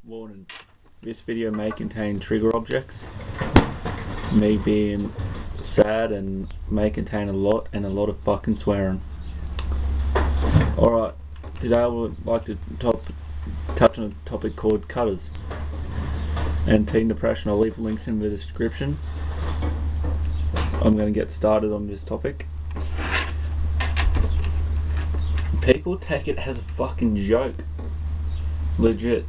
Warning. This video may contain trigger objects, me being sad, and may contain a lot of fucking swearing. Alright, today I would like to touch on a topic called cutters and teen depression. I'll leave links in the description. I'm going to get started on this topic. People take it as a fucking joke. Legit.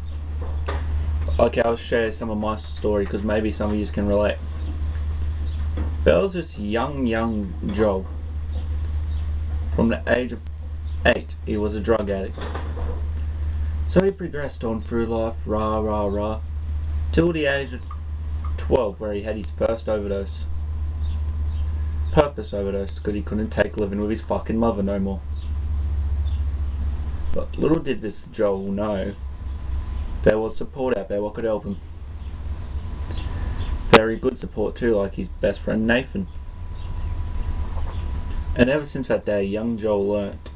Okay, I'll share some of my story because maybe some of you can relate. There was this young Joel. From the age of 8, he was a drug addict. So he progressed on through life, till the age of 12, where he had his first overdose. Purpose overdose, because he couldn't take living with his fucking mother no more. But little did this Joel know, there was support out there what could help him. Very good support too, like his best friend Nathan. And ever since that day, young Joel learnt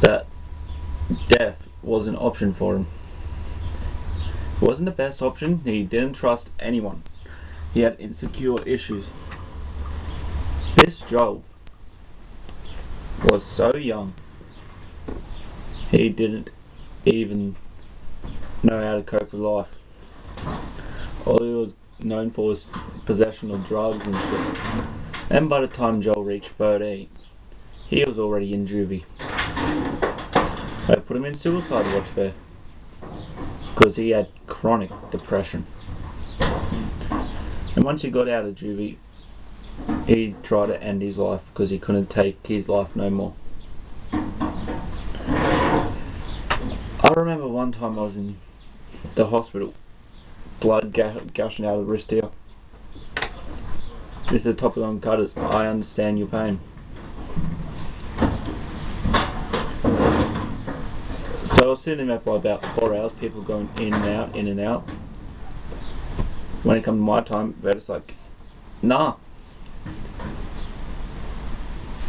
that death was an option for him. It wasn't the best option. He didn't trust anyone. He had insecure issues. This Joel was so young, he didn't even know how to cope with life. All he was known for was possession of drugs and shit. And by the time Joel reached 13, he was already in juvie. They put him in suicide watch there because he had chronic depression. And once he got out of juvie, he tried to end his life because he couldn't take his life no more. I remember one time I was in the hospital, blood gushing out of the wrist here. This is a topic on cutters. I understand your pain. So I was sitting there for about 4 hours, people going in and out. When it come to my time, they're just like, nah.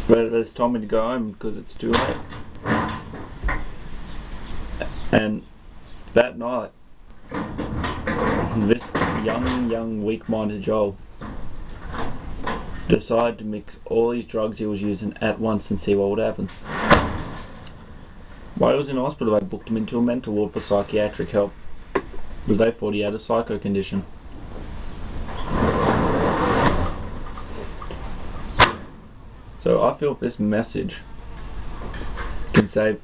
They just told me to go home because it's too late. And that night, this young weak-minded Joel decided to mix all these drugs he was using at once and see what would happen. While he was in hospital, they booked him into a mental ward for psychiatric help because they thought he had a psycho condition. So I feel if this message can save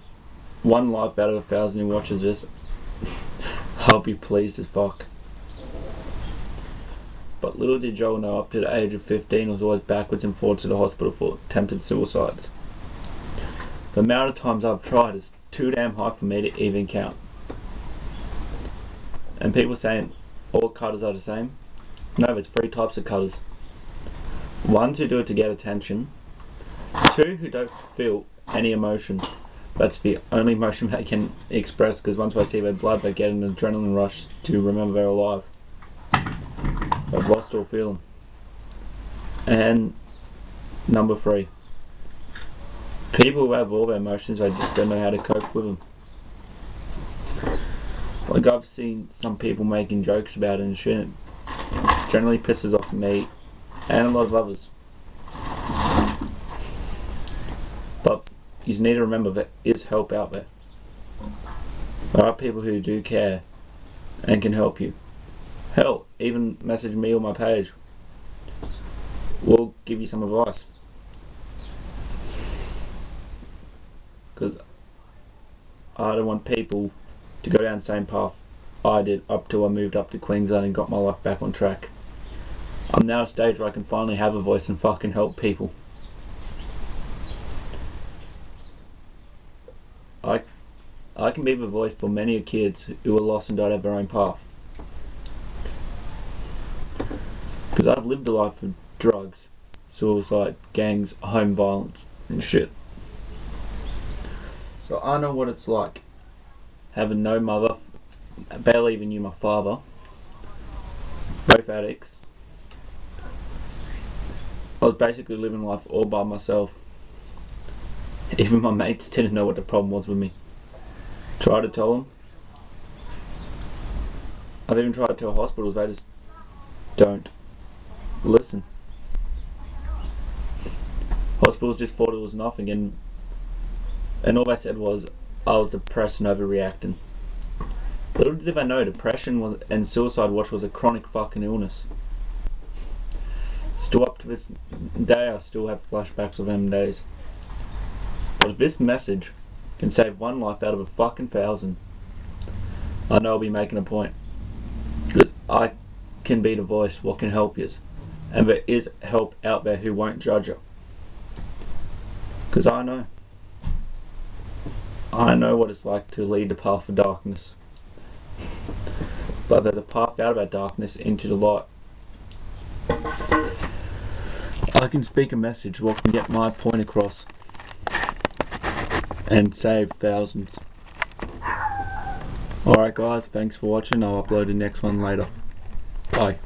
one life out of 1,000 who watches this, I'll be pleased as fuck. But little did Joel know, up to the age of 15, was always backwards and forwards to the hospital for attempted suicides. The amount of times I've tried is too damn high for me to even count. And people saying all cutters are the same. No, there's 3 types of cutters. Ones who do it to get attention. 2 who don't feel any emotion. That's the only emotion they can express, because once they see their blood, they get an adrenaline rush to remember they're alive. They've lost all feeling. And number 3, people who have all their emotions, they just don't know how to cope with them. Like, I've seen some people making jokes about it and shit. It generally pisses off me and a lot of others. But you need to remember there is help out there. There are people who do care and can help you. Hell, even message me on my page. We'll give you some advice. Because I don't want people to go down the same path I did up till I moved up to Queensland and got my life back on track. I'm now at a stage where I can finally have a voice and fucking help people. I can be the voice for many kids who are lost and don't have their own path. Because I've lived a life of drugs, suicide, gangs, home violence and shit. So I know what it's like having no mother, barely even knew my father, both addicts. I was basically living life all by myself. Even my mates didn't know what the problem was with me. Try to tell them, I've even tried to tell hospitals, they just don't listen. Hospitals just thought it was nothing, and all they said was I was depressed and overreacting. Little did they know depression and suicide watch was a chronic fucking illness. Still up to this day, I still have flashbacks of them days. But if this message can save one life out of a fucking 1,000, I know I'll be making a point. Because I can be the voice what can help you. And there is help out there who won't judge you. Because I know. I know what it's like to lead the path of darkness. But there's a path out of that darkness into the light. I can speak a message what can get my point across and save thousands. Alright guys, thanks for watching. I'll upload the next one later. Bye.